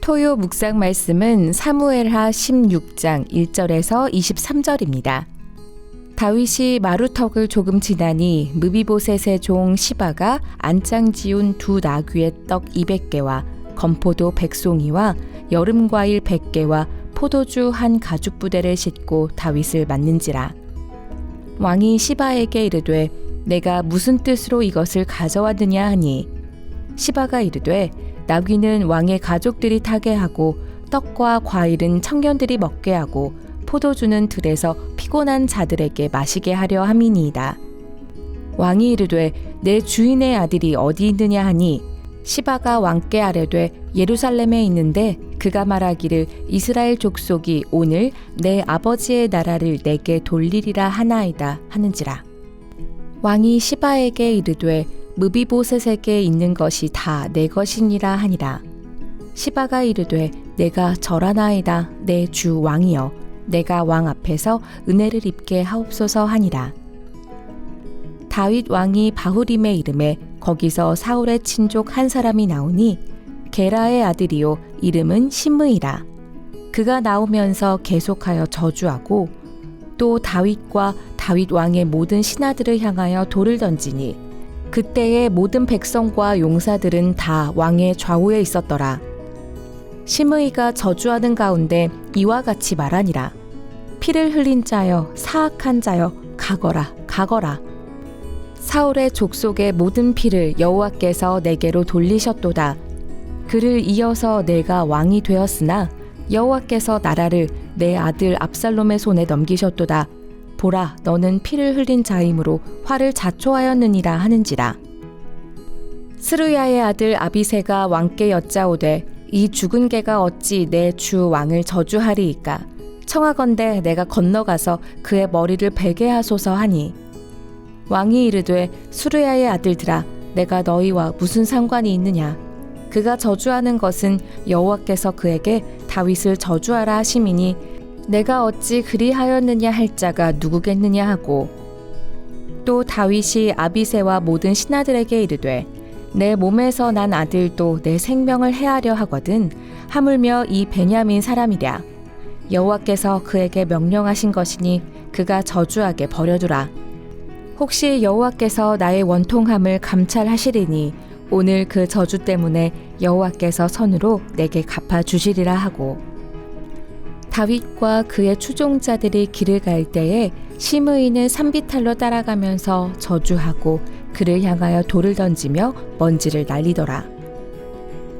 토요 묵상 말씀은 사무엘하 16장 1절에서 23절입니다. 다윗이 마루턱을 조금 지나니 무비보셋의 종 시바가 안장 지운 두 나귀의 떡 200개와 건포도 100송이와 여름과일 100개와 포도주 한 가죽 부대를 싣고 다윗을 맞는지라. 왕이 시바에게 이르되 내가 무슨 뜻으로 이것을 가져왔느냐 하니 시바가 이르되 나귀는 왕의 가족들이 타게 하고 떡과 과일은 청년들이 먹게 하고 포도주는 들에서 피곤한 자들에게 마시게 하려 함이니이다. 왕이 이르되 내 주인의 아들이 어디 있느냐 하니 시바가 왕께 아뢰되 예루살렘에 있는데 그가 말하기를 이스라엘 족속이 오늘 내 아버지의 나라를 내게 돌리리라 하나이다 하는지라. 왕이 시바에게 이르되 무비보셋에게 있는 것이 다 내 것이니라 하니라. 시바가 이르되 내가 절하나이다 내 주 왕이여 내가 왕 앞에서 은혜를 입게 하옵소서 하니라. 다윗 왕이 바후림에 이름에 거기서 사울의 친족 한 사람이 나오니 게라의 아들이요 이름은 심므이라. 그가 나오면서 계속하여 저주하고 또 다윗과 다윗 왕의 모든 신하들을 향하여 돌을 던지니 그때의 모든 백성과 용사들은 다 왕의 좌우에 있었더라. 심므이가 저주하는 가운데 이와 같이 말하니라. 피를 흘린 자여 사악한 자여 가거라 가거라. 사울의 족속의 모든 피를 여호와께서 내게로 돌리셨도다. 그를 이어서 내가 왕이 되었으나 여호와께서 나라를 내 아들 압살롬의 손에 넘기셨도다. 보라 너는 피를 흘린 자이므로 화를 자초하였느니라 하는지라. 스루야의 아들 아비새가 왕께 여짜오되 이 죽은 개가 어찌 내 주 왕을 저주하리이까. 청하건대 내가 건너가서 그의 머리를 베게 하소서 하니 왕이 이르되 수르야의 아들들아 내가 너희와 무슨 상관이 있느냐. 그가 저주하는 것은 여호와께서 그에게 다윗을 저주하라 하심이니 내가 어찌 그리하였느냐 할 자가 누구겠느냐 하고 또 다윗이 아비새와 모든 신하들에게 이르되 내 몸에서 난 아들도 내 생명을 해하려 하거든 하물며 이 베냐민 사람이랴. 여호와께서 그에게 명령하신 것이니 그가 저주하게 버려두라. 혹시 여호와께서 나의 원통함을 감찰하시리니 오늘 그 저주 때문에 여호와께서 선으로 내게 갚아주시리라 하고 다윗과 그의 추종자들이 길을 갈 때에 심므이는 산비탈로 따라가면서 저주하고 그를 향하여 돌을 던지며 먼지를 날리더라.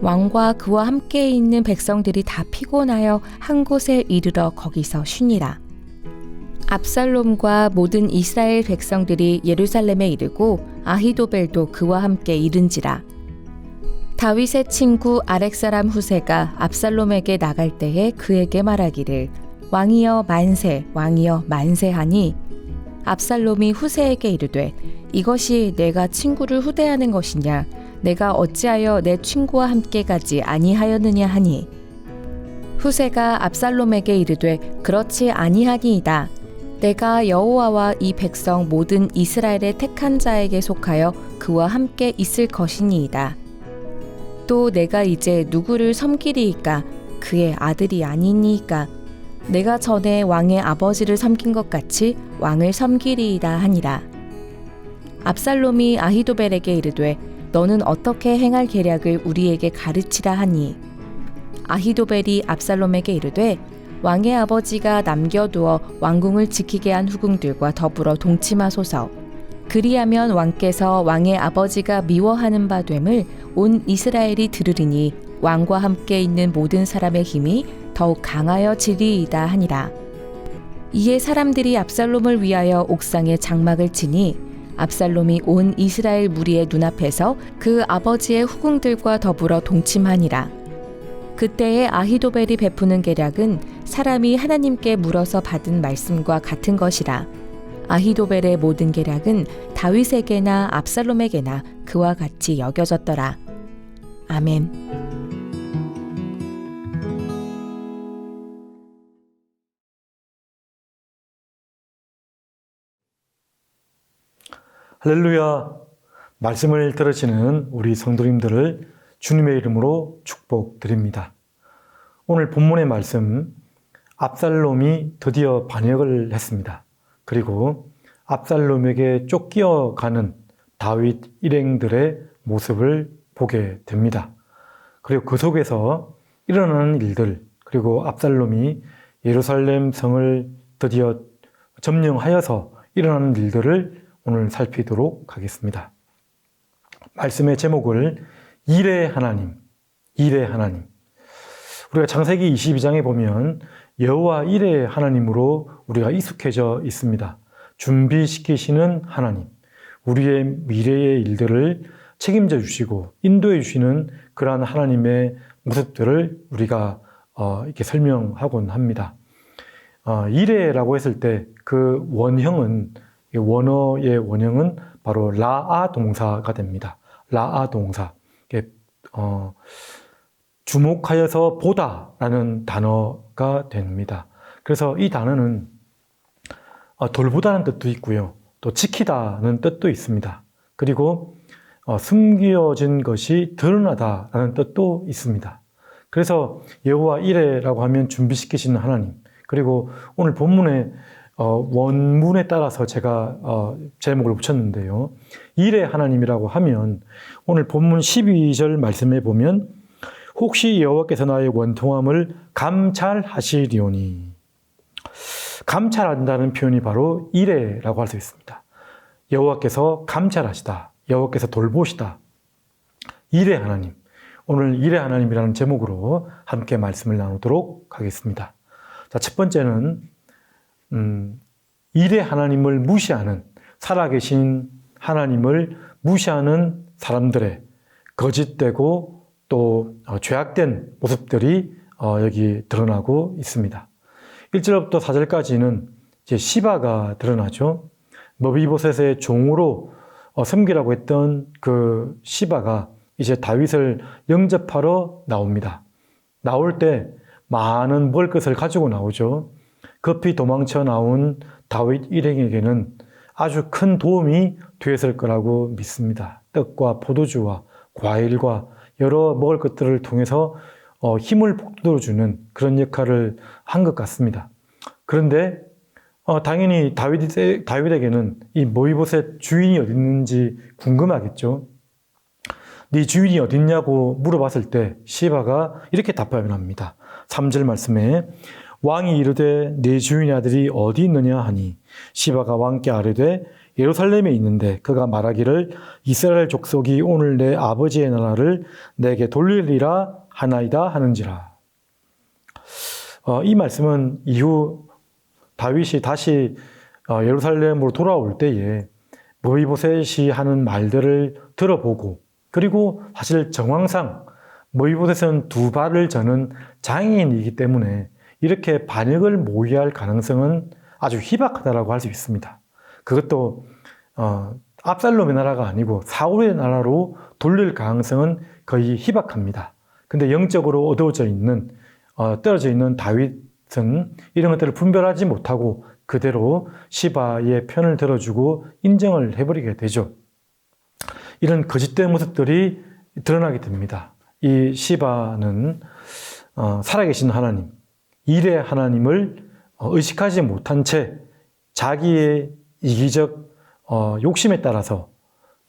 왕과 그와 함께 있는 백성들이 다 피곤하여 한 곳에 이르러 거기서 쉬니라. 압살롬과 모든 이스라엘 백성들이 예루살렘에 이르고 아히도벨도 그와 함께 이른지라. 다윗의 친구 아렉 사람 후세가 압살롬에게 나갈 때에 그에게 말하기를 왕이여 만세 왕이여 만세하니 압살롬이 후세에게 이르되 이것이 내가 친구를 후대하는 것이냐. 내가 어찌하여 내 친구와 함께 가지 아니하였느냐 하니 후세가 압살롬에게 이르되 그렇지 아니하니이다. 내가 여호와와 이 백성 모든 이스라엘의 택한 자에게 속하여 그와 함께 있을 것이니이다. 또 내가 이제 누구를 섬기리이까. 그의 아들이 아니니이까. 내가 전에 왕의 아버지를 섬긴 것 같이 왕을 섬기리이다 하니라. 압살롬이 아히도벨에게 이르되 너는 어떻게 행할 계략을 우리에게 가르치라 하니 아히도벨이 압살롬에게 이르되 왕의 아버지가 남겨두어 왕궁을 지키게 한 후궁들과 더불어 동침하소서. 그리하면 왕께서 왕의 아버지가 미워하는 바 됨을 온 이스라엘이 들으리니 왕과 함께 있는 모든 사람의 힘이 더욱 강하여지리이다 하니라. 이에 사람들이 압살롬을 위하여 옥상에 장막을 치니 압살롬이 온 이스라엘 무리의 눈앞에서 그 아버지의 후궁들과 더불어 동침하니라. 그때에 아히도벨이 베푸는 계략은 사람이 하나님께 물어서 받은 말씀과 같은 것이라. 아히도벨의 모든 계략은 다윗에게나 압살롬에게나 그와 같이 여겨졌더라. 아멘. 할렐루야. 말씀을 들으시는 우리 성도님들을 주님의 이름으로 축복드립니다. 오늘 본문의 말씀, 압살롬이 드디어 반역을 했습니다. 그리고 압살롬에게 쫓겨가는 다윗 일행들의 모습을 보게 됩니다. 그리고 그 속에서 일어나는 일들, 그리고 압살롬이 예루살렘 성을 드디어 점령하여서 일어나는 일들을 오늘 살피도록 하겠습니다. 말씀의 제목을 일의 하나님, 일의 하나님. 우리가 창세기 22장에 보면 여호와 일의 하나님으로 우리가 익숙해져 있습니다. 준비시키시는 하나님, 우리의 미래의 일들을 책임져 주시고 인도해 주시는 그러한 하나님의 모습들을 우리가 이렇게 설명하곤 합니다. 이레라고 했을 때 그 원형은, 원어의 원형은 바로 라아 동사가 됩니다. 라아 동사. 주목하여서 보다라는 단어가 됩니다. 그래서 이 단어는 돌보다는 뜻도 있고요. 또 지키다는 뜻도 있습니다. 그리고 숨겨진 것이 드러나다라는 뜻도 있습니다. 그래서 여호와 이레라고 하면 준비시키시는 하나님, 그리고 오늘 본문의 원문에 따라서 제가 제목을 붙였는데요. 이레 하나님이라고 하면 오늘 본문 12절 말씀에 보면 혹시 여호와께서 나의 원통함을 감찰하시리오니, 감찰한다는 표현이 바로 이레라고 할 수 있습니다. 여호와께서 감찰하시다, 여호와께서 돌보시다. 이레 하나님, 오늘 이레 하나님이라는 제목으로 함께 말씀을 나누도록 하겠습니다. 자, 첫 번째는 이레 하나님을 무시하는, 살아계신 하나님을 무시하는 사람들의 거짓되고 또 죄악된 모습들이 여기 드러나고 있습니다. 1절부터 4절까지는 이제 시바가 드러나죠. 머비보셋의 종으로 섬기라고 했던 그 시바가 이제 다윗을 영접하러 나옵니다. 나올 때 많은 먹을 것을 가지고 나오죠. 급히 도망쳐 나온 다윗 일행에게는 아주 큰 도움이 되었을 거라고 믿습니다. 떡과 포도주와 과일과 여러 먹을 것들을 통해서 힘을 북돋워주는 그런 역할을 한 것 같습니다. 그런데 당연히 다윗에게는 이 모이보셋 주인이 어디 있는지 궁금하겠죠. 네 주인이 어디 있냐고 물어봤을 때 시바가 이렇게 답변합니다. 3절 말씀에 왕이 이르되 네 주인의 아들이 어디 있느냐 하니 시바가 왕께 아뢰되 예루살렘에 있는데 그가 말하기를 이스라엘 족속이 오늘 내 아버지의 나라를 내게 돌리리라 하나이다 하는지라. 이 말씀은 이후 다윗이 다시 예루살렘으로 돌아올 때에 머비보셋이 하는 말들을 들어보고, 그리고 사실 정황상 머비보셋은 두 발을 저는 장애인이기 때문에 이렇게 반역을 모의할 가능성은 아주 희박하다고 할 수 있습니다. 그것도 압살롬의 나라가 아니고 사울의 나라로 돌릴 가능성은 거의 희박합니다. 근데 영적으로 어두워져 있는, 떨어져 있는 다윗은 이런 것들을 분별하지 못하고 그대로 시바의 편을 들어주고 인정을 해버리게 되죠. 이런 거짓된 모습들이 드러나게 됩니다. 이 시바는 살아계신 하나님, 일의 하나님을 의식하지 못한 채 자기의 이기적 욕심에 따라서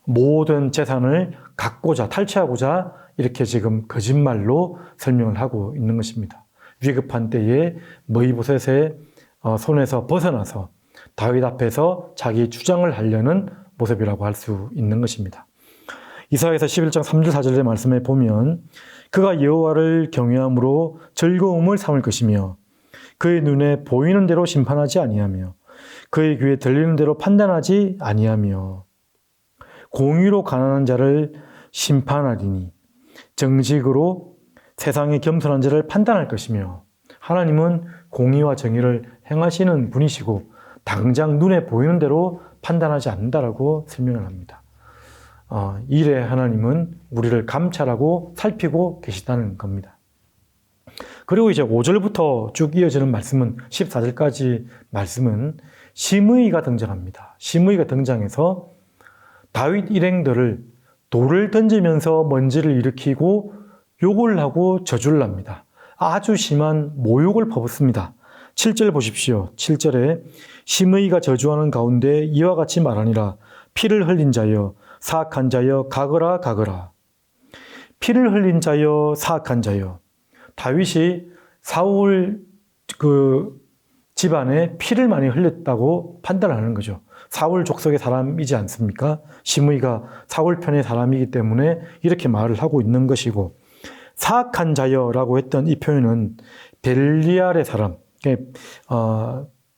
모든 재산을 갖고자, 탈취하고자 이렇게 지금 거짓말로 설명을 하고 있는 것입니다. 위급한 때에 머비보셋의 손에서 벗어나서 다윗 앞에서 자기 주장을 하려는 모습이라고 할 수 있는 것입니다. 이사야서 11장 3절 4절의 말씀에 보면 그가 여호와를 경외함으로 즐거움을 삼을 것이며 그의 눈에 보이는 대로 심판하지 아니하며 그의 귀에 들리는 대로 판단하지 아니하며 공의로 가난한 자를 심판하리니 정직으로 세상의 겸손한 자를 판단할 것이며, 하나님은 공의와 정의를 행하시는 분이시고 당장 눈에 보이는 대로 판단하지 않는다라고 설명을 합니다. 일의 하나님은 우리를 감찰하고 살피고 계시다는 겁니다. 그리고 이제 5절부터 쭉 이어지는 말씀은 14절까지 말씀은 심의가 등장합니다. 심의가 등장해서 다윗 일행들을 돌을 던지면서 먼지를 일으키고 욕을 하고 저주를 합니다. 아주 심한 모욕을 퍼붓습니다. 7절 보십시오. 7절에 심의가 저주하는 가운데 이와 같이 말하니라. 피를 흘린 자여 사악한 자여 가거라 가거라. 피를 흘린 자여 사악한 자여. 다윗이 사울 집안에 피를 많이 흘렸다고 판단하는 거죠. 사울 족속의 사람이지 않습니까? 시므이가 사울 편의 사람이기 때문에 이렇게 말을 하고 있는 것이고, 사악한 자여라고 했던 이 표현은 벨리알의 사람,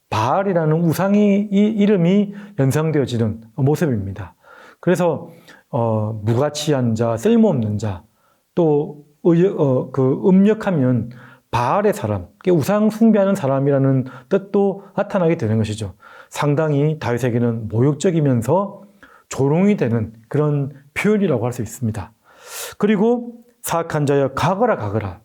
바알이라는 우상이 이름이 연상되어지는 모습입니다. 그래서 무가치한 자, 쓸모없는 자, 또 음력하면 바알의 사람, 우상 숭배하는 사람이라는 뜻도 나타나게 되는 것이죠. 상당히 다윗에게는 모욕적이면서 조롱이 되는 그런 표현이라고 할 수 있습니다. 그리고 사악한 자여 가거라 가거라.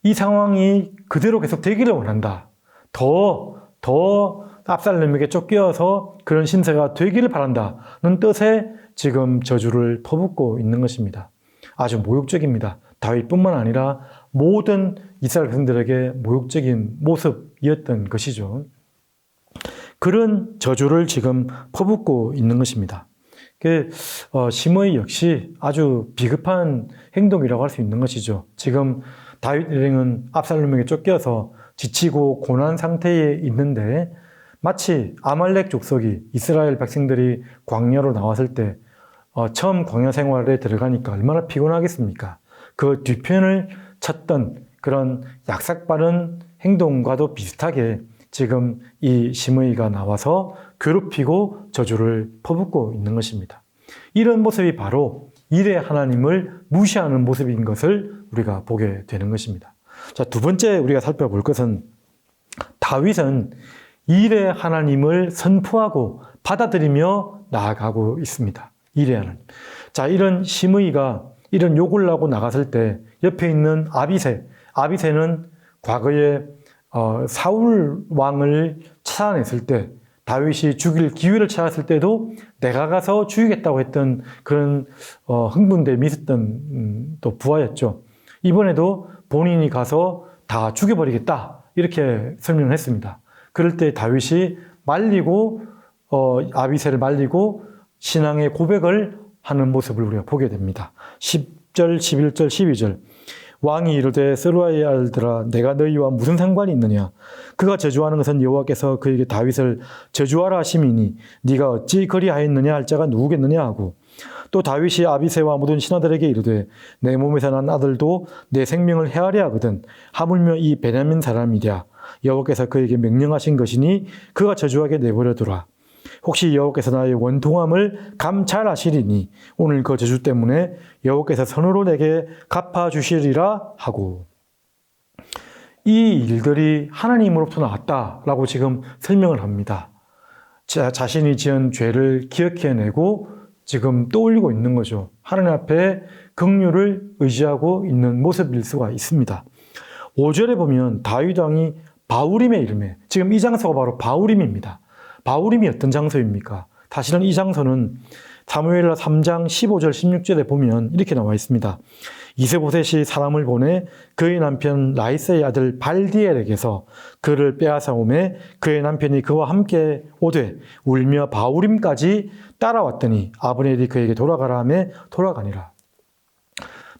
이 상황이 그대로 계속 되기를 원한다. 더 압살롬에게 쫓겨서 그런 신세가 되기를 바란다는 뜻의 지금 저주를 퍼붓고 있는 것입니다. 아주 모욕적입니다. 다윗뿐만 아니라 모든 이스라엘 백성들에게 모욕적인 모습이었던 것이죠. 그런 저주를 지금 퍼붓고 있는 것입니다. 시므이 역시 아주 비급한 행동이라고 할 수 있는 것이죠. 지금 다윗 일행은 압살롬에게 쫓겨서 지치고 고난 상태에 있는데, 마치 아말렉 족속이 이스라엘 백성들이 광야로 나왔을 때 처음 광야 생활에 들어가니까 얼마나 피곤하겠습니까? 그 뒤편을 쳤던 그런 약삭빠른 행동과도 비슷하게 지금 이 시므이가 나와서 괴롭히고 저주를 퍼붓고 있는 것입니다. 이런 모습이 바로 일의 하나님을 무시하는 모습인 것을 우리가 보게 되는 것입니다. 자, 두 번째 우리가 살펴볼 것은 다윗은 일의 하나님을 선포하고 받아들이며 나아가고 있습니다. 일의 하나님. 자, 이런 시므이가 이런 욕을 하고 나갔을 때 옆에 있는 아비새는 과거에 사울 왕을 찾아냈을 때, 다윗이 죽일 기회를 찾았을 때도 내가 가서 죽이겠다고 했던 그런 흥분됨이 있었던 또 부하였죠. 이번에도 본인이 가서 다 죽여버리겠다 이렇게 설명을 했습니다. 그럴 때 다윗이 말리고 아비새를 말리고 신앙의 고백을 하는 모습을 우리가 보게 됩니다. 10절, 11절, 12절. 왕이 이르되 스루아의 아들들아 내가 너희와 무슨 상관이 있느냐? 그가 저주하는 것은 여호와께서 그에게 다윗을 저주하라 하심이니 네가 어찌 그리하였느냐 할 자가 누구겠느냐 하고, 또 다윗이 아비새와 모든 신하들에게 이르되 내 몸에서 난 아들도 내 생명을 해하려 하거든 하물며 이 베냐민 사람이랴. 여호와께서 그에게 명령하신 것이니 그가 저주하게 내버려두라. 혹시 여호와께서 나의 원통함을 감찰하시리니 오늘 그 저주 때문에 여호와께서 선으로 내게 갚아주시리라 하고, 이 일들이 하나님으로부터 나왔다라고 지금 설명을 합니다. 자신이 지은 죄를 기억해내고 지금 떠올리고 있는 거죠. 하나님 앞에 긍휼을 의지하고 있는 모습일 수가 있습니다. 5절에 보면 다윗 왕이 바우림의 이름에, 지금 이 장소가 바로 바우림입니다. 바우림이 어떤 장소입니까? 사실은 이 장소는 사무엘하 3장 15절 16절에 보면 이렇게 나와 있습니다. 이세보셋이 사람을 보내 그의 남편 라이스의 아들 발디엘에게서 그를 빼앗아 오매 그의 남편이 그와 함께 오되 울며 바우림까지 따라왔더니 아브넬이 그에게 돌아가라 하매 돌아가니라.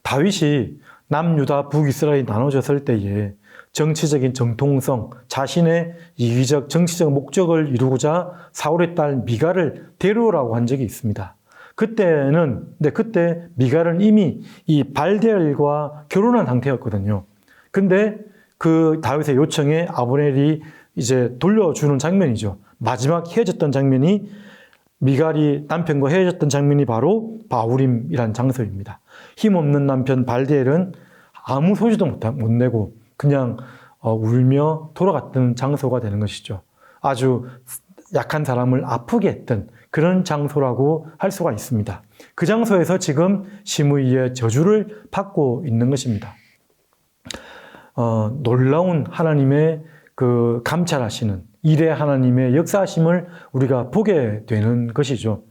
다윗이 남유다 북이스라엘이 나눠졌을 때에 정치적인 정통성, 자신의 이기적 정치적 목적을 이루고자 사울의 딸 미갈을 데려오라고 한 적이 있습니다. 그때 미갈은 이미 이 발디엘과 결혼한 상태였거든요. 근데 그 다윗의 요청에 아브넬이 이제 돌려주는 장면이죠. 마지막 헤어졌던 장면이, 미갈이 남편과 헤어졌던 장면이 바로 바우림이라는 장소입니다. 힘없는 남편 발디엘은 아무 소리도 못 내고 그냥 울며 돌아갔던 장소가 되는 것이죠. 아주 약한 사람을 아프게 했던 그런 장소라고 할 수가 있습니다. 그 장소에서 지금 시므이의 저주를 받고 있는 것입니다. 놀라운 하나님의 그 감찰하시는 일의 하나님의 역사하심을 우리가 보게 되는 것이죠.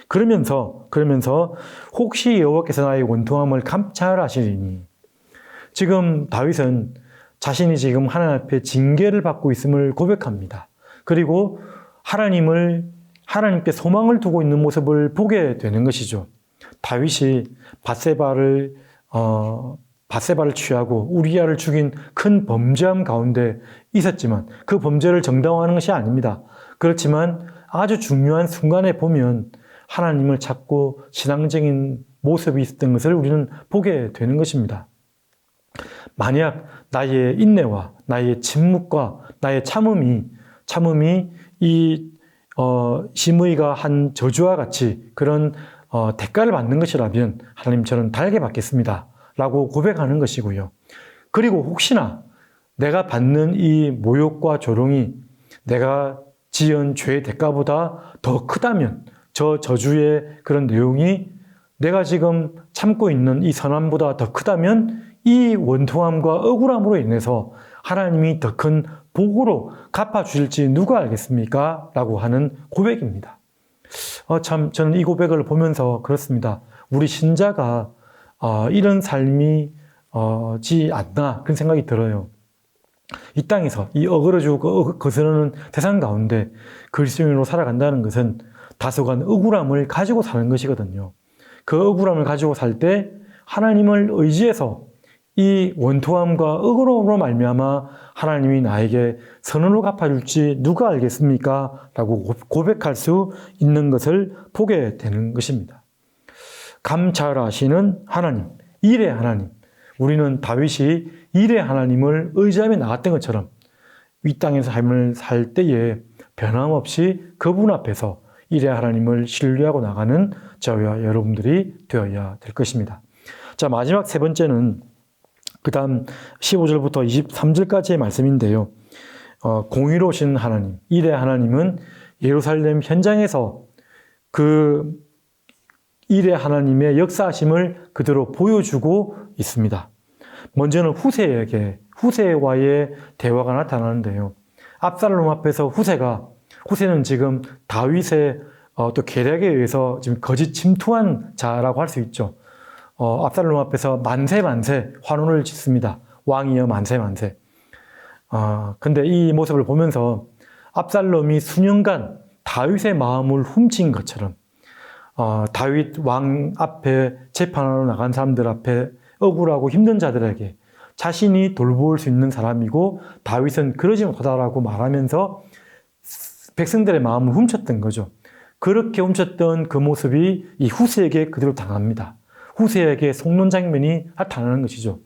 그러면서 혹시 여호와께서 나의 원통함을 감찰하시리니, 지금 다윗은 자신이 지금 하나님 앞에 징계를 받고 있음을 고백합니다. 그리고 하나님께 소망을 두고 있는 모습을 보게 되는 것이죠. 다윗이 밧세바를 취하고 우리아를 죽인 큰 범죄함 가운데 있었지만 그 범죄를 정당화하는 것이 아닙니다. 그렇지만 아주 중요한 순간에 보면 하나님을 찾고 신앙적인 모습이 있었던 것을 우리는 보게 되는 것입니다. 만약 나의 인내와 나의 침묵과 나의 참음이 이 시므이가 한 저주와 같이 그런 대가를 받는 것이라면 하나님 저는 달게 받겠습니다 라고 고백하는 것이고요. 그리고 혹시나 내가 받는 이 모욕과 조롱이 내가 지은 죄의 대가보다 더 크다면 저 저주의 그런 내용이 내가 지금 참고 있는 이 선함보다 더 크다면 이 원통함과 억울함으로 인해서 하나님이 더 큰 복으로 갚아주실지 누가 알겠습니까? 라고 하는 고백입니다. 참 저는 이 고백을 보면서 그렇습니다. 우리 신자가 이런 삶이 지 않나 그런 생각이 들어요. 이 땅에서 이 어그러지고 거스르는 세상 가운데 그리스도인으로 살아간다는 것은 다소간 억울함을 가지고 사는 것이거든요. 그 억울함을 가지고 살 때 하나님을 의지해서 이 원통함과 억울함으로 말미암아 하나님이 나에게 선으로 갚아줄지 누가 알겠습니까? 라고 고백할 수 있는 것을 보게 되는 것입니다. 감찰하시는 하나님, 일의 하나님. 우리는 다윗이 일의 하나님을 의지하며 나갔던 것처럼 이 땅에서 삶을 살 때에 변함없이 그분 앞에서 일의 하나님을 신뢰하고 나가는 저와 여러분들이 되어야 될 것입니다. 자, 마지막 세 번째는 그 다음 15절부터 23절까지의 말씀인데요. 공의로우신 하나님, 일의 하나님은 예루살렘 현장에서 그 일의 하나님의 역사하심을 그대로 보여주고 있습니다. 먼저는 후세와의 대화가 나타나는데요. 압살롬 앞에서 후세는 지금 다윗의 또 계략에 의해서 지금 거짓 침투한 자라고 할 수 있죠. 압살롬 앞에서 만세 환호를 짓습니다. 왕이여 만세. 근데 이 모습을 보면서 압살롬이 수년간 다윗의 마음을 훔친 것처럼 다윗 왕 앞에 재판하러 나간 사람들 앞에 억울하고 힘든 자들에게 자신이 돌볼 수 있는 사람이고 다윗은 그러지 못하다라고 말하면서 백성들의 마음을 훔쳤던 거죠. 그렇게 훔쳤던 그 모습이 이 후세에게 그대로 당합니다. 후세에게 속는 장면이 나타나는 것이죠.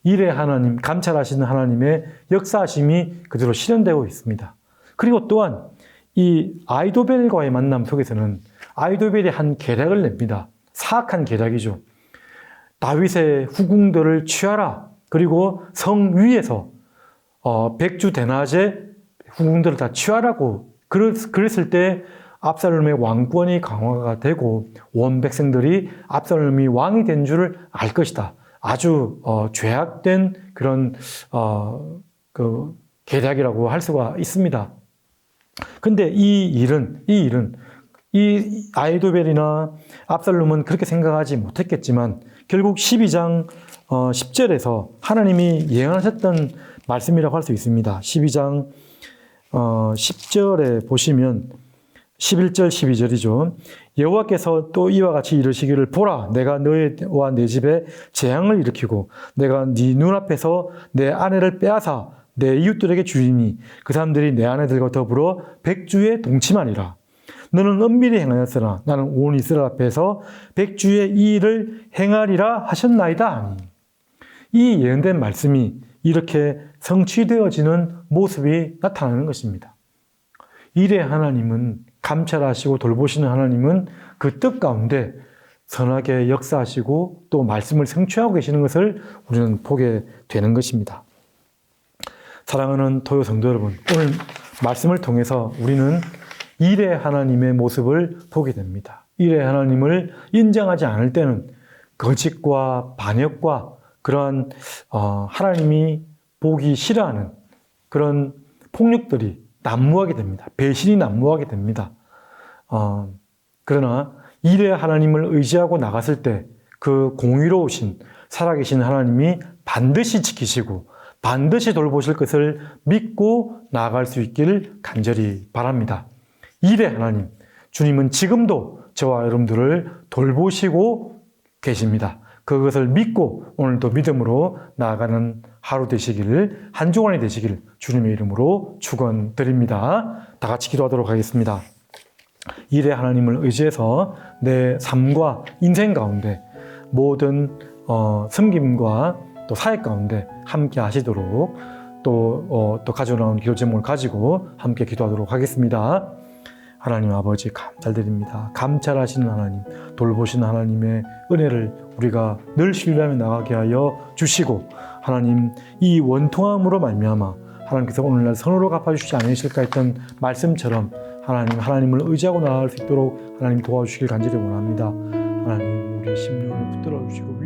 일의 하나님, 감찰하시는 하나님의 역사하심이 그대로 실현되고 있습니다. 그리고 또한 이 아이도벨과의 만남 속에서는 아이도벨이 한 계략을 냅니다. 사악한 계략이죠. 다윗의 후궁들을 취하라. 그리고 성 위에서 백주 대낮에 후궁들을 다 취하라고 그랬을 때 압살롬의 왕권이 강화가 되고 온 백성들이 압살롬이 왕이 된 줄을 알 것이다. 아주 죄악된 그런 그 계략이라고 할 수가 있습니다. 근데 이 아이도벨이나 압살롬은 그렇게 생각하지 못했겠지만 결국 12장 10절에서 하나님이 예언하셨던 말씀이라고 할 수 있습니다. 12장 10절에 보시면 11절 12절이죠. 여호와께서 또 이와 같이 이르시기를 보라 내가 너와 내 집에 재앙을 일으키고 내가 네 눈앞에서 내 아내를 빼앗아 내 이웃들에게 주리니 그 사람들이 내 아내들과 더불어 백주에 동침하니라. 너는 은밀히 행하였으나 나는 온 이스라엘 앞에서 백주의 이 일을 행하리라 하셨나이다 하니. 이 예언된 말씀이 이렇게 성취되어지는 모습이 나타나는 것입니다. 일의 하나님은 감찰하시고 돌보시는 하나님은 그 뜻 가운데 선하게 역사하시고 또 말씀을 성취하고 계시는 것을 우리는 보게 되는 것입니다. 사랑하는 토요 성도 여러분, 오늘 말씀을 통해서 우리는 일의 하나님의 모습을 보게 됩니다. 일의 하나님을 인정하지 않을 때는 거짓과 반역과 그러한 하나님이 보기 싫어하는 그런 폭력들이 난무하게 됩니다. 배신이 난무하게 됩니다. 그러나 일의 하나님을 의지하고 나갔을 때 그 공의로우신 살아계신 하나님이 반드시 지키시고 반드시 돌보실 것을 믿고 나아갈 수 있기를 간절히 바랍니다. 일의 하나님, 주님은 지금도 저와 여러분들을 돌보시고 계십니다. 그것을 믿고 오늘도 믿음으로 나아가는 하루 되시기를, 한 주간이 되시기를 주님의 이름으로 축원드립니다. 다 같이 기도하도록 하겠습니다. 일의 하나님을 의지해서 내 삶과 인생 가운데 모든 섬김과 또 사역 가운데 함께 하시도록 또 가지고 나온 기도 제목을 가지고 함께 기도하도록 하겠습니다. 하나님 아버지 감사드립니다. 감찰하시는 하나님, 돌보시는 하나님의 은혜를 우리가 늘 신뢰하며 나가게 하여 주시고, 하나님 이 원통함으로 말미암아 하나님께서 오늘날 선으로 갚아주시지 않으실까 했던 말씀처럼 하나님을 의지하고 나아갈 수 있도록 하나님 도와주시길 간절히 원합니다. 하나님 우리의 심령을 붙들어 주시고